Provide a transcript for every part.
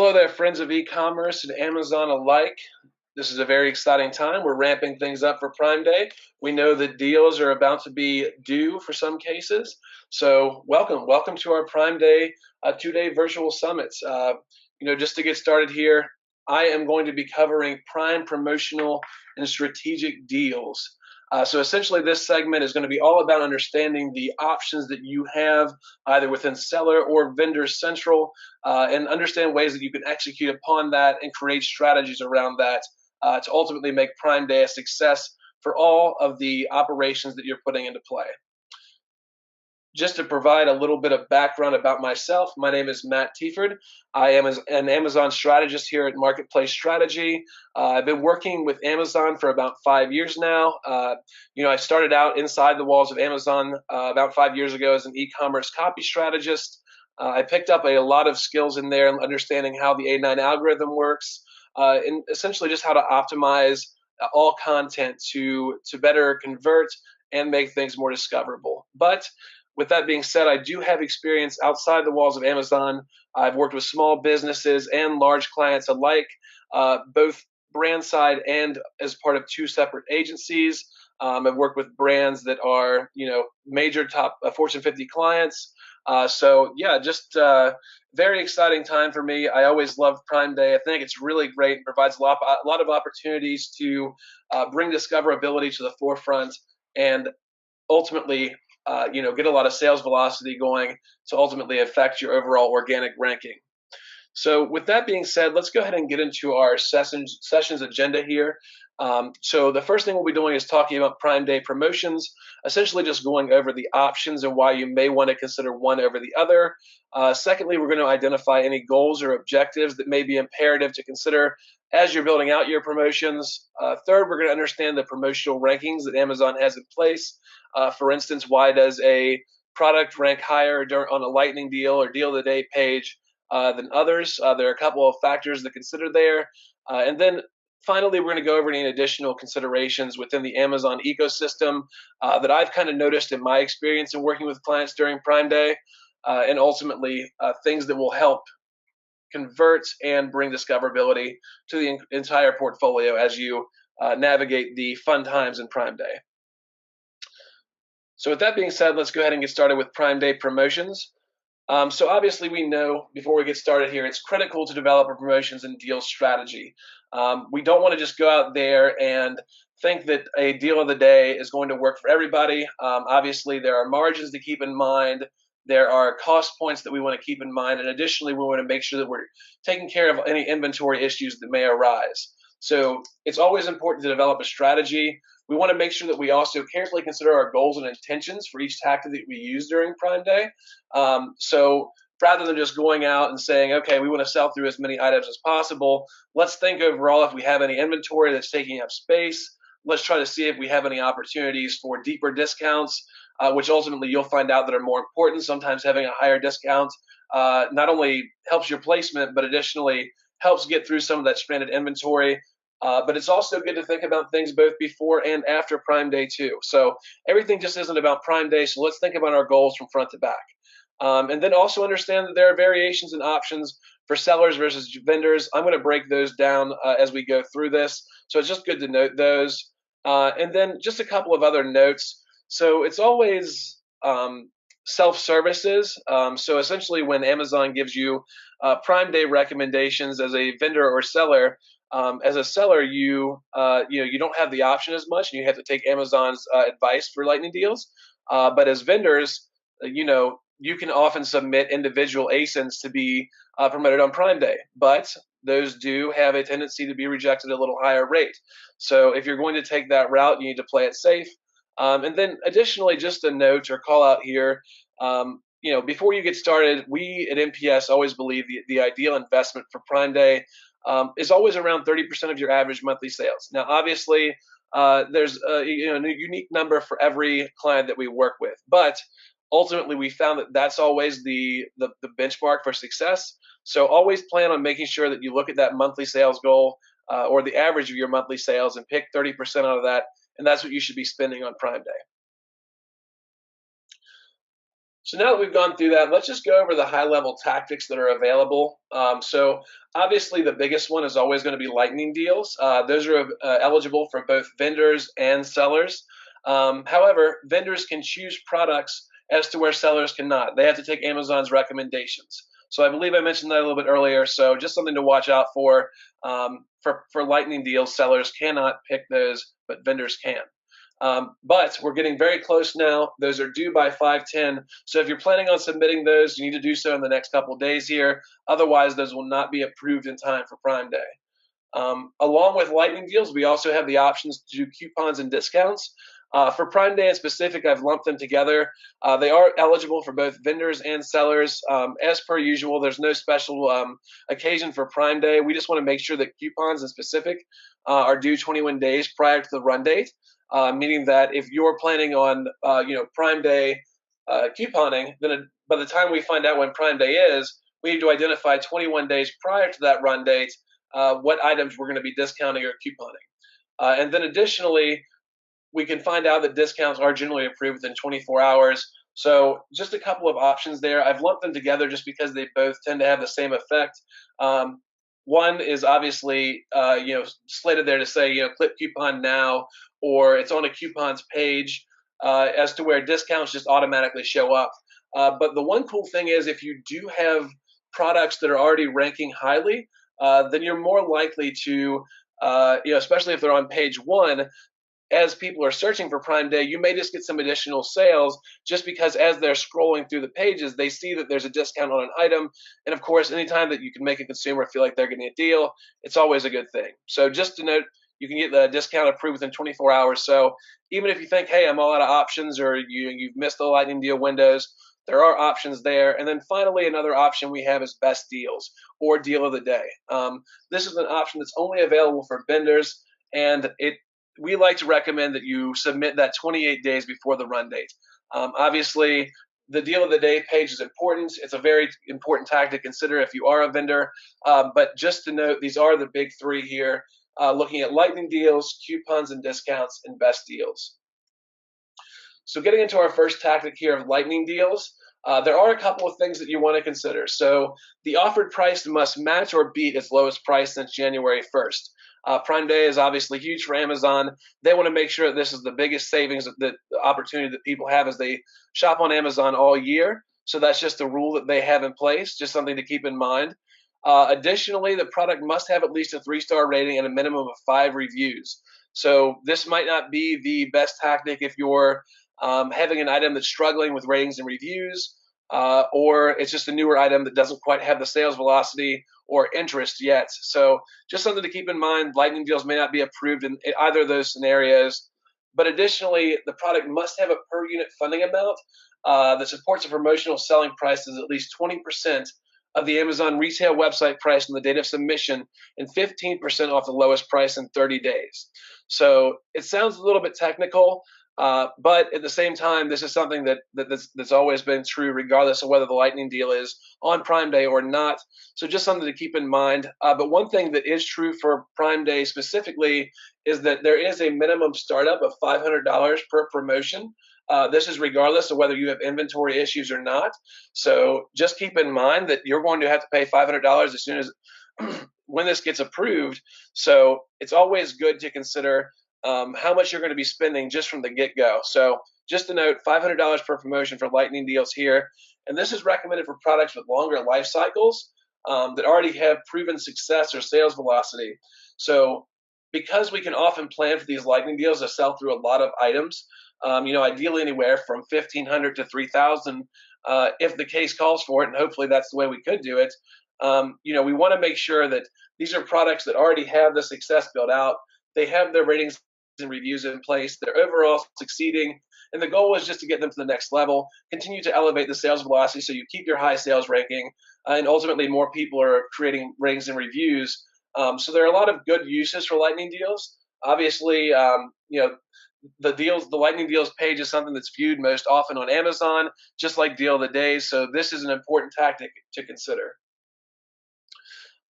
Hello there, friends of e-commerce and Amazon alike. This is a very exciting time. We're ramping things up for Prime Day. We know that deals are about to be due for some cases. So welcome to our Prime Day two-day virtual summits. Just to get started here, I am going to be covering prime promotional and strategic deals. So essentially, this segment is going to be all about understanding the options that you have either within Seller or Vendor Central, and understand ways that you can execute upon that and create strategies around that to ultimately make Prime Day a success for all of the operations that you're putting into play. Just to provide a little bit of background about myself, my name is Matt Teaford. I am an Amazon strategist here at Marketplace Strategy. I've been working with Amazon for about 5 years now. I started out inside the walls of Amazon about 5 years ago as an e-commerce copy strategist. I picked up a lot of skills in there, understanding how the A9 algorithm works, and essentially just how to optimize all content to better convert and make things more discoverable. But with that being said, I do have experience outside the walls of Amazon. I've worked with small businesses and large clients alike, both brand side and as part of two separate agencies. I've worked with brands that are, major top Fortune 50 clients. Just very exciting time for me. I always love Prime Day. I think it's really great and provides a lot of opportunities to bring discoverability to the forefront and ultimately get a lot of sales velocity going to ultimately affect your overall organic ranking. So with that being said, let's go ahead and get into our sessions agenda here. So the first thing we'll be doing is talking about Prime Day promotions, essentially just going over the options and why you may want to consider one over the other. Secondly, we're going to identify any goals or objectives that may be imperative to consider as you're building out your promotions. Third, we're going to understand the promotional rankings that Amazon has in place. For instance, why does a product rank higher on a lightning deal or deal of the day page than others? There are a couple of factors to consider there. And then finally, we're going to go over any additional considerations within the Amazon ecosystem that I've kind of noticed in my experience in working with clients during Prime Day, and ultimately things that will help convert and bring discoverability to the entire portfolio as you navigate the fun times in Prime Day. So with that being said, let's go ahead and get started with Prime Day promotions. So obviously we know before we get started here, it's critical to develop a promotions and deal strategy. We don't want to just go out there and think that a deal of the day is going to work for everybody. Obviously, there are margins to keep in mind. There are cost points that we want to keep in mind. And additionally, we want to make sure that we're taking care of any inventory issues that may arise. So it's always important to develop a strategy. We want to make sure that we also carefully consider our goals and intentions for each tactic that we use during Prime Day. So rather than just going out and saying, okay, we want to sell through as many items as possible, let's think overall if we have any inventory that's taking up space. Let's try to see if we have any opportunities for deeper discounts, which ultimately you'll find out that are more important. Sometimes having a higher discount not only helps your placement, but additionally helps get through some of that stranded inventory. But it's also good to think about things both before and after Prime Day too. So everything just isn't about Prime Day. So let's think about our goals from front to back. And then also understand that there are variations and options for sellers versus vendors. I'm going to break those down as we go through this. So it's just good to note those. And then just a couple of other notes. So it's always self-services. So essentially when Amazon gives you Prime Day recommendations as a vendor or seller, as a seller, you don't have the option as much, and you have to take Amazon's advice for lightning deals. But as vendors, you can often submit individual ASINs to be promoted on Prime Day, but those do have a tendency to be rejected at a little higher rate. So if you're going to take that route, you need to play it safe. And then additionally, just a note or call out here, before you get started, we at MPS always believe the ideal investment for Prime Day is always around 30% of your average monthly sales. Now, obviously, there's a unique number for every client that we work with, but ultimately we found that that's always the benchmark for success. So always plan on making sure that you look at that monthly sales goal or the average of your monthly sales and pick 30% out of that, and that's what you should be spending on Prime Day. So now that we've gone through that, let's just go over the high-level tactics that are available. So obviously, the biggest one is always going to be lightning deals. Those are eligible for both vendors and sellers. However, vendors can choose products as to where sellers cannot. They have to take Amazon's recommendations. So I believe I mentioned that a little bit earlier. So just something to watch out for. For lightning deals, sellers cannot pick those, but vendors can. But we're getting very close now. Those are due by 5/10. So if you're planning on submitting those, you need to do so in the next couple of days here. Otherwise, those will not be approved in time for Prime Day. Along with lightning deals, we also have the options to do coupons and discounts. For Prime Day in specific, I've lumped them together. They are eligible for both vendors and sellers. As per usual, there's no special occasion for Prime Day. We just want to make sure that coupons in specific are due 21 days prior to the run date, meaning that if you're planning on Prime Day couponing, then by the time we find out when Prime Day is, we need to identify 21 days prior to that run date what items we're going to be discounting or couponing. And then additionally, we can find out that discounts are generally approved within 24 hours. So just a couple of options there. I've lumped them together just because they both tend to have the same effect. One is obviously, slated there to say, clip coupon now, or it's on a coupons page, as to where discounts just automatically show up. But the one cool thing is if you do have products that are already ranking highly, then you're more likely to, especially if they're on page one, as people are searching for Prime Day, you may just get some additional sales just because as they're scrolling through the pages, they see that there's a discount on an item. And of course, anytime that you can make a consumer feel like they're getting a deal, it's always a good thing. So just to note, you can get the discount approved within 24 hours. So even if you think, hey, I'm all out of options, or you've missed the lightning deal windows, there are options there. And then finally, another option we have is best deals or deal of the day. This is an option that's only available for vendors, and we like to recommend that you submit that 28 days before the run date. Obviously, the deal of the day page is important. It's a very important tactic to consider if you are a vendor. But just to note, these are the big three here, looking at lightning deals, coupons and discounts, and best deals. So getting into our first tactic here of lightning deals, there are a couple of things that you want to consider. So the offered price must match or beat its lowest price since January 1st. Prime Day is obviously huge for Amazon. They want to make sure that this is the biggest savings, the opportunity that people have as they shop on Amazon all year. So that's just a rule that they have in place, just something to keep in mind. Additionally, the product must have at least a 3-star rating and a minimum of 5 reviews. So this might not be the best tactic if you're having an item that's struggling with ratings and reviews, or it's just a newer item that doesn't quite have the sales velocity or interest yet. So just something to keep in mind. Lightning deals may not be approved in either of those scenarios. But additionally, the product must have a per unit funding amount that supports a promotional selling price is at least 20% of the Amazon retail website price on the date of submission and 15% off the lowest price in 30 days. So it sounds a little bit technical, but at the same time, this is something that's always been true, regardless of whether the lightning deal is on Prime Day or not. So just something to keep in mind. But one thing that is true for Prime Day specifically is that there is a minimum startup of $500 per promotion. This is regardless of whether you have inventory issues or not. So just keep in mind that you're going to have to pay $500 as soon as when this gets approved. So it's always good to consider how much you're going to be spending just from the get-go. So just to note, $500 per promotion for lightning deals here. And this is recommended for products with longer life cycles that already have proven success or sales velocity. So because we can often plan for these lightning deals to sell through a lot of items, ideally anywhere from 1,500 to 3,000, if the case calls for it, and hopefully that's the way we could do it. We want to make sure that these are products that already have the success built out. They have their ratings and reviews in place. They're overall succeeding. And the goal is just to get them to the next level, continue to elevate the sales velocity so you keep your high sales ranking, and ultimately more people are creating ratings and reviews. So there are a lot of good uses for lightning deals. Obviously, the lightning deals page is something that's viewed most often on Amazon, just like deal of the day. So this is an important tactic to consider.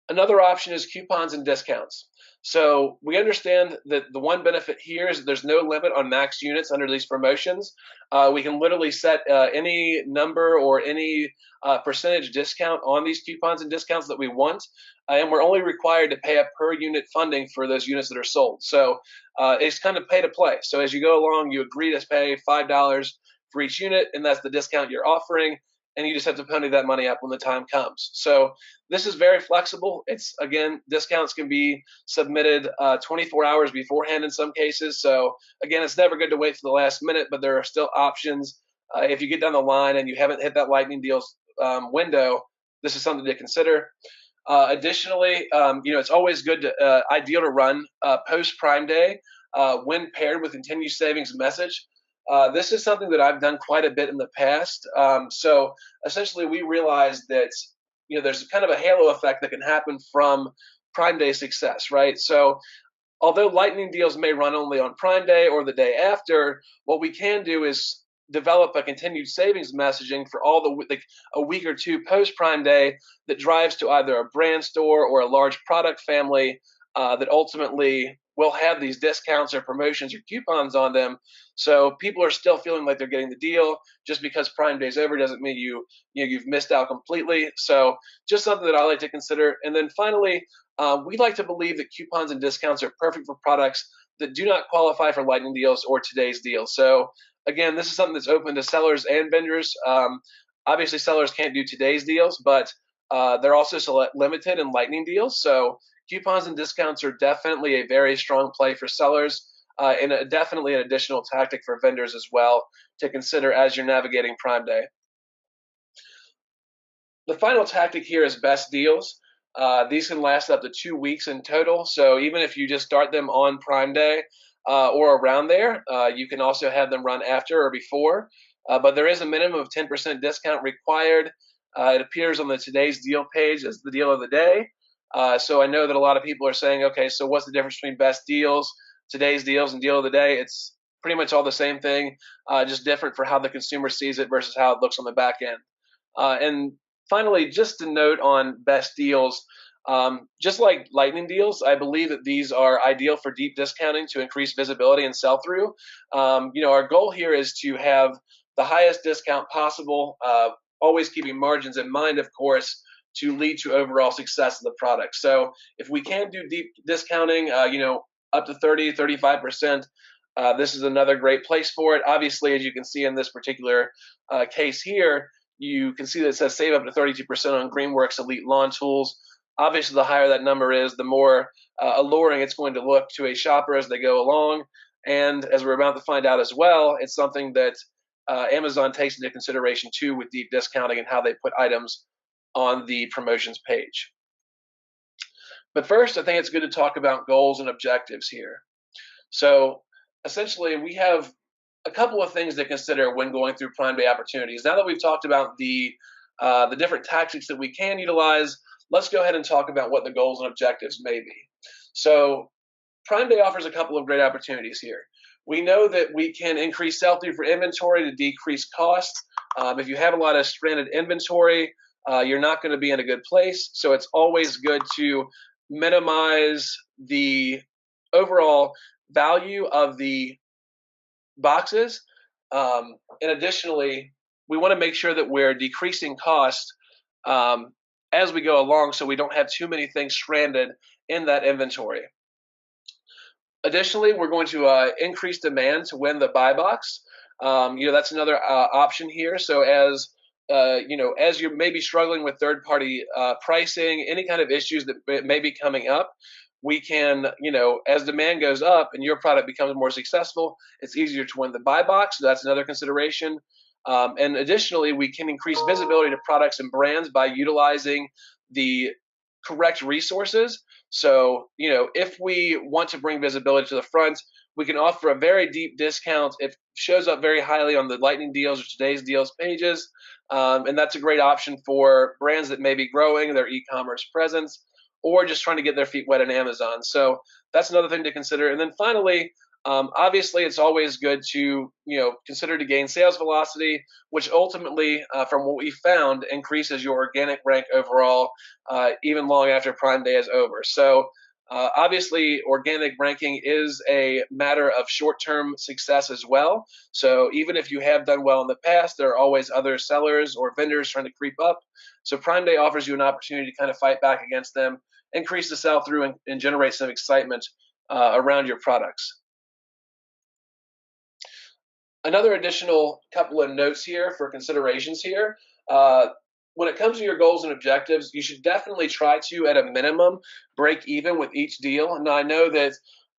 Another option is coupons and discounts. So we understand that the one benefit here is that there's no limit on max units under these promotions. We can literally set any number or any percentage discount on these coupons and discounts that we want, and we're only required to pay a per unit funding for those units that are sold. So it's kind of pay to play. So as you go along, you agree to pay $5 for each unit, and that's the discount you're offering, and you just have to pony that money up when the time comes. So this is very flexible. It's, again, discounts can be submitted 24 hours beforehand in some cases. So again, it's never good to wait for the last minute, but there are still options. If you get down the line and you haven't hit that lightning deals window, this is something to consider. Additionally, it's always good to ideal to run post Prime Day when paired with continued savings message. This is something that I've done quite a bit in the past. So essentially, we realized that there's kind of a halo effect that can happen from Prime Day success, right? So although lightning deals may run only on Prime Day or the day after, what we can do is develop a continued savings messaging for all a week or two post Prime Day that drives to either a brand store or a large product family that ultimately will have these discounts or promotions or coupons on them. So people are still feeling like they're getting the deal. Just because Prime Day's over doesn't mean you've missed out completely. So just something that I like to consider. And then finally, we like to believe that coupons and discounts are perfect for products that do not qualify for lightning deals or today's deals. So again, this is something that's open to sellers and vendors. Obviously, sellers can't do today's deals, but they're also limited in lightning deals. So coupons and discounts are definitely a very strong play for sellers, and definitely an additional tactic for vendors as well to consider as you're navigating Prime Day. The final tactic here is best deals. These can last up to 2 weeks in total. So even if you just start them on Prime Day or around there, you can also have them run after or before. But there is a minimum of 10% discount required. It appears on the today's deal page as the deal of the day. So I know that a lot of people are saying, okay, so what's the difference between best deals, today's deals, and deal of the day? It's pretty much all the same thing, just different for how the consumer sees it versus how it looks on the back end. And finally, just a note on best deals. Just like lightning deals, I believe that these are ideal for deep discounting to increase visibility and sell through. Our goal here is to have the highest discount possible, always keeping margins in mind, of course, to lead to overall success of the product. So if we can do deep discounting, up to 30, 35%, this is another great place for it. Obviously, as you can see in this particular case here, you can see that it says save up to 32% on Greenworks Elite Lawn Tools. Obviously, the higher that number is, the more alluring it's going to look to a shopper as they go along. And as we're about to find out as well, it's something that Amazon takes into consideration too with deep discounting and how they put items on the promotions page. But first, I think it's good to talk about goals and objectives here. So essentially, we have a couple of things to consider when going through Prime Day opportunities. Now that we've talked about the different tactics that we can utilize, let's go ahead and talk about what the goals and objectives may be. So Prime Day offers a couple of great opportunities here. We know that we can increase sell-through for inventory to decrease costs. If you have a lot of stranded inventory, you're not going to be in a good place. So it's always good to minimize the overall value of the boxes. And additionally, we want to make sure that we're decreasing cost as we go along so we don't have too many things stranded in that inventory. Additionally, we're going to increase demand to win the buy box. That's another option here. So as you're maybe struggling with third-party pricing, any kind of issues that may be coming up, we can, as demand goes up and your product becomes more successful, it's easier to win the buy box. So that's another consideration. And additionally, we can increase visibility to products and brands by utilizing the correct resources. So, if we want to bring visibility to the front, we can offer a very deep discount. It shows up very highly on the lightning deals or today's deals pages. And that's a great option for brands that may be growing their e-commerce presence or just trying to get their feet wet in Amazon. So that's another thing to consider. And then finally, obviously, it's always good to consider to gain sales velocity, which ultimately, from what we found, increases your organic rank overall, even long after Prime Day is over. So Obviously, organic ranking is a matter of short-term success as well. So even if you have done well in the past, there are always other sellers or vendors trying to creep up. So Prime Day offers you an opportunity to kind of fight back against them, increase the sell-through, and generate some excitement around your products. Another additional couple of notes here for considerations here. Uh, when it comes to your goals and objectives, you should definitely try to, at a minimum, break even with each deal. Now, I know that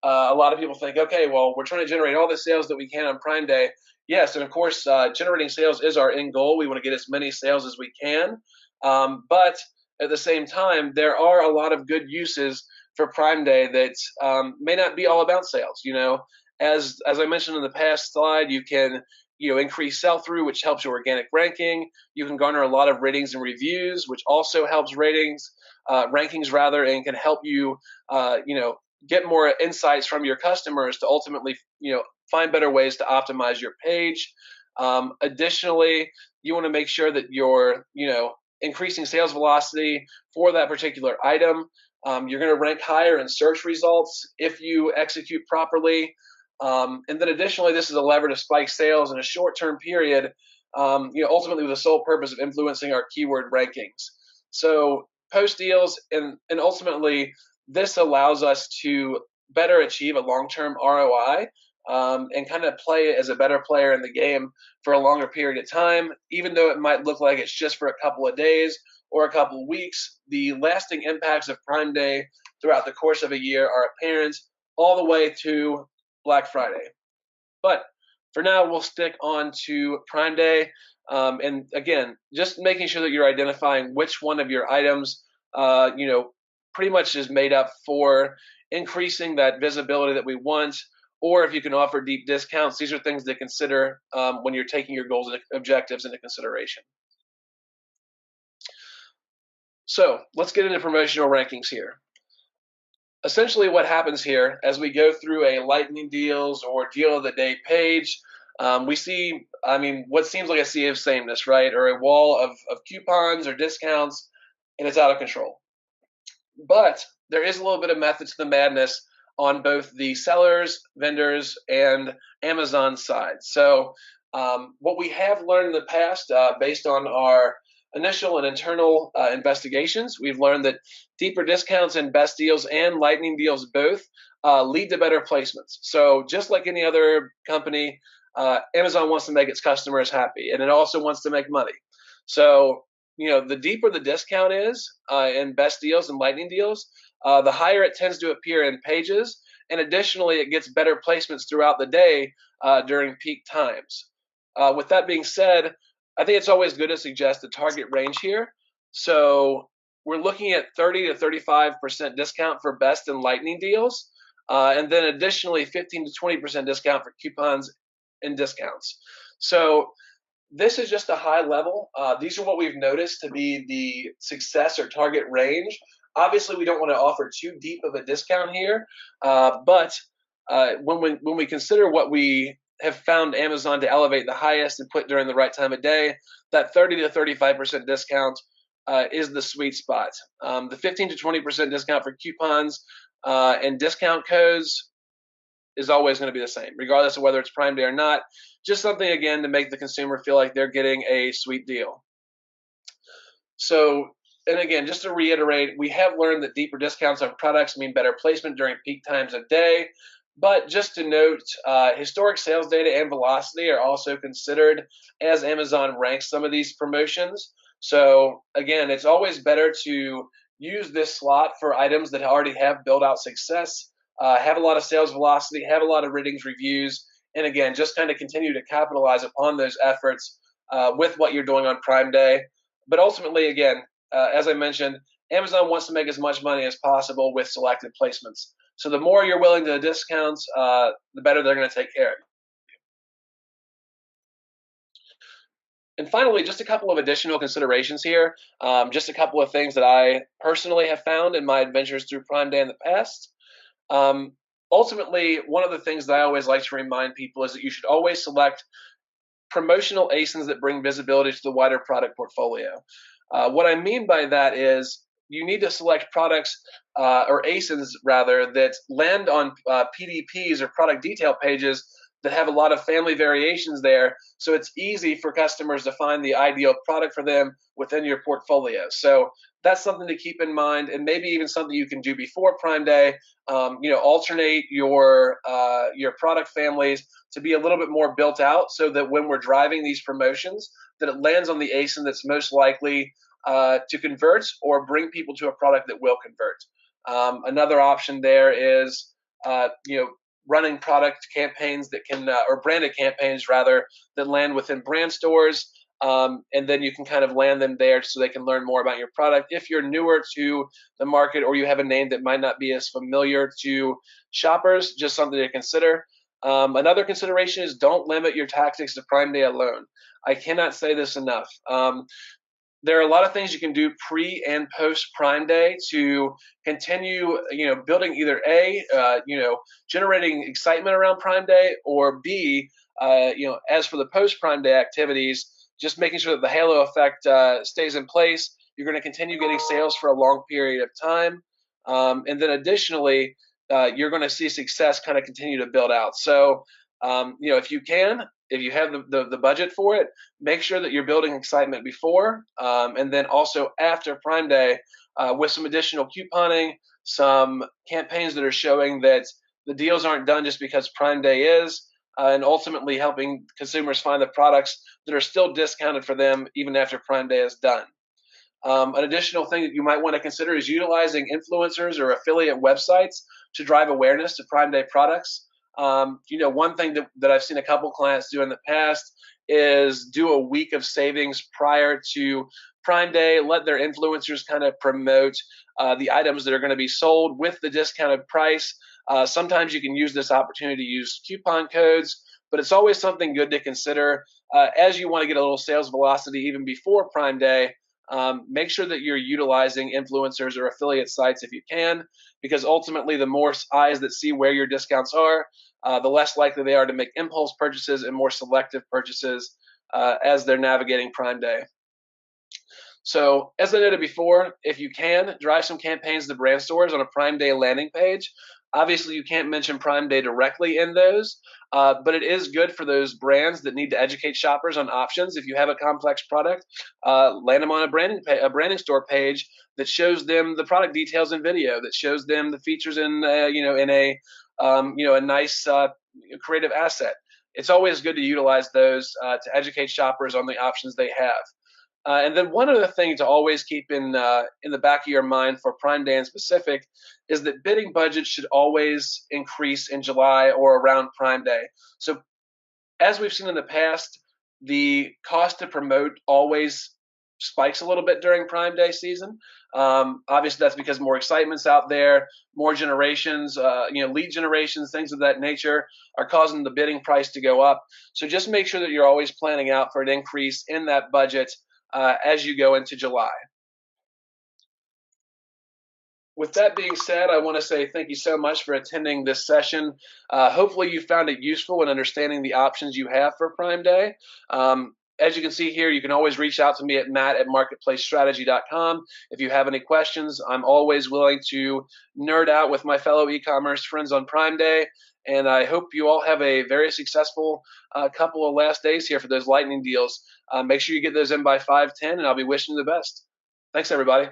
a lot of people think, okay, well, we're trying to generate all the sales that we can on Prime Day. Yes, and of course, generating sales is our end goal. We want to get as many sales as we can. But at the same time, there are a lot of good uses for Prime Day that may not be all about sales. As I mentioned in the past slide, you can increase sell through, which helps your organic ranking. You can garner a lot of ratings and reviews, which also helps rankings rather, and can help you get more insights from your customers to ultimately find better ways to optimize your page. Additionally, you want to make sure that you're increasing sales velocity for that particular item. You're going to rank higher in search results if you execute properly. And then additionally, this is a lever to spike sales in a short-term period, ultimately with the sole purpose of influencing our keyword rankings. So post deals, and ultimately, this allows us to better achieve a long-term ROI and kind of play as a better player in the game for a longer period of time, even though it might look like it's just for a couple of days or a couple of weeks. The lasting impacts of Prime Day throughout the course of a year are apparent all the way to Black Friday. But for now, we'll stick on to Prime Day. And again, just making sure that you're identifying which one of your items, pretty much is made up for increasing that visibility that we want, or if you can offer deep discounts. These are things to consider when you're taking your goals and objectives into consideration. So let's get into promotional rankings here. Essentially what happens here as we go through a lightning deals or deal of the day page, we see, what seems like a sea of sameness, right? Or a wall of coupons or discounts, and it's out of control. But there is a little bit of method to the madness on both the sellers, vendors, and Amazon side. So what we have learned in the past, based on our initial and internal investigations, we've learned that deeper discounts and best deals and lightning deals both lead to better placements. So just like any other company, Amazon wants to make its customers happy, and it also wants to make money. So the deeper the discount is in best deals and lightning deals, the higher it tends to appear in pages, and additionally, it gets better placements throughout the day during peak times. With that being said, I think it's always good to suggest a target range here. So we're looking at 30 to 35% discount for best and lightning deals, and then additionally 15 to 20% discount for coupons and discounts. So this is just a high level. These are what we've noticed to be the success or target range. Obviously, we don't want to offer too deep of a discount here, but when we consider what we have found Amazon to elevate the highest and put during the right time of day, that 30 to 35% discount is the sweet spot. The 15 to 20% discount for coupons and discount codes is always going to be the same, regardless of whether it's Prime Day or not. Just something, again, to make the consumer feel like they're getting a sweet deal. So, and again, just to reiterate, we have learned that deeper discounts on products mean better placement during peak times of day. But just to note, historic sales data and velocity are also considered as Amazon ranks some of these promotions. So again, it's always better to use this slot for items that already have built out success, have a lot of sales velocity, have a lot of ratings, reviews, and again, just kind of continue to capitalize upon those efforts with what you're doing on Prime Day. But ultimately, again, as I mentioned, Amazon wants to make as much money as possible with selected placements. So the more you're willing to discount, the better they're going to take care of you. And finally, just a couple of additional considerations here. Just a couple of things that I personally have found in my adventures through Prime Day in the past. Ultimately, one of the things that I always like to remind people is that you should always select promotional ASINs that bring visibility to the wider product portfolio. What I mean by that is you need to select products or ASINs rather that land on PDPs or product detail pages that have a lot of family variations there, so it's easy for customers to find the ideal product for them within your portfolio. So that's something to keep in mind, and maybe even something you can do before Prime Day. Alternate your product families to be a little bit more built out, so that when we're driving these promotions, that it lands on the ASIN that's most likely to convert or bring people to a product that will convert. Another option there is running product campaigns that can or branded campaigns rather that land within brand stores. And then you can kind of land them there so they can learn more about your product. If you're newer to the market or you have a name that might not be as familiar to shoppers, just something to consider. Another consideration is don't limit your tactics to Prime Day alone. I cannot say this enough. There are a lot of things you can do pre and post Prime Day to continue, building either generating excitement around Prime Day, or B, as for the post Prime Day activities, just making sure that the halo effect stays in place. You're going to continue getting sales for a long period of time, and then additionally, you're going to see success kind of continue to build out. So, if you can, if you have the budget for it, make sure that you're building excitement before, and then also after Prime Day with some additional couponing, some campaigns that are showing that the deals aren't done just because Prime Day is, and ultimately helping consumers find the products that are still discounted for them even after Prime Day is done. An additional thing that you might want to consider is utilizing influencers or affiliate websites to drive awareness to Prime Day products. One thing that I've seen a couple clients do in the past is do a week of savings prior to Prime Day, let their influencers kind of promote the items that are going to be sold with the discounted price. Sometimes you can use this opportunity to use coupon codes, but it's always something good to consider as you want to get a little sales velocity even before Prime Day. Make sure that you're utilizing influencers or affiliate sites if you can, because ultimately the more eyes that see where your discounts are, the less likely they are to make impulse purchases and more selective purchases as they're navigating Prime Day. So as I noted before, if you can, drive some campaigns to brand stores on a Prime Day landing page. Obviously, you can't mention Prime Day directly in those, but it is good for those brands that need to educate shoppers on options. If you have a complex product, land them on a branding store page that shows them the product details in video, that shows them the features in a nice creative asset. It's always good to utilize those to educate shoppers on the options they have. And then one other thing to always keep in the back of your mind for Prime Day in specific is that bidding budgets should always increase in July or around Prime Day. So as we've seen in the past, the cost to promote always spikes a little bit during Prime Day season. Obviously, that's because more excitement's out there, more generations, lead generations, things of that nature are causing the bidding price to go up. So just make sure that you're always planning out for an increase in that budget as you go into July. With that being said, I want to say thank you so much for attending this session. Hopefully you found it useful in understanding the options you have for Prime Day. As you can see here, you can always reach out to me at matt@marketplacestrategy.com. If you have any questions, I'm always willing to nerd out with my fellow e-commerce friends on Prime Day. And I hope you all have a very successful couple of last days here for those lightning deals. Make sure you get those in by 5/10, and I'll be wishing you the best. Thanks, everybody.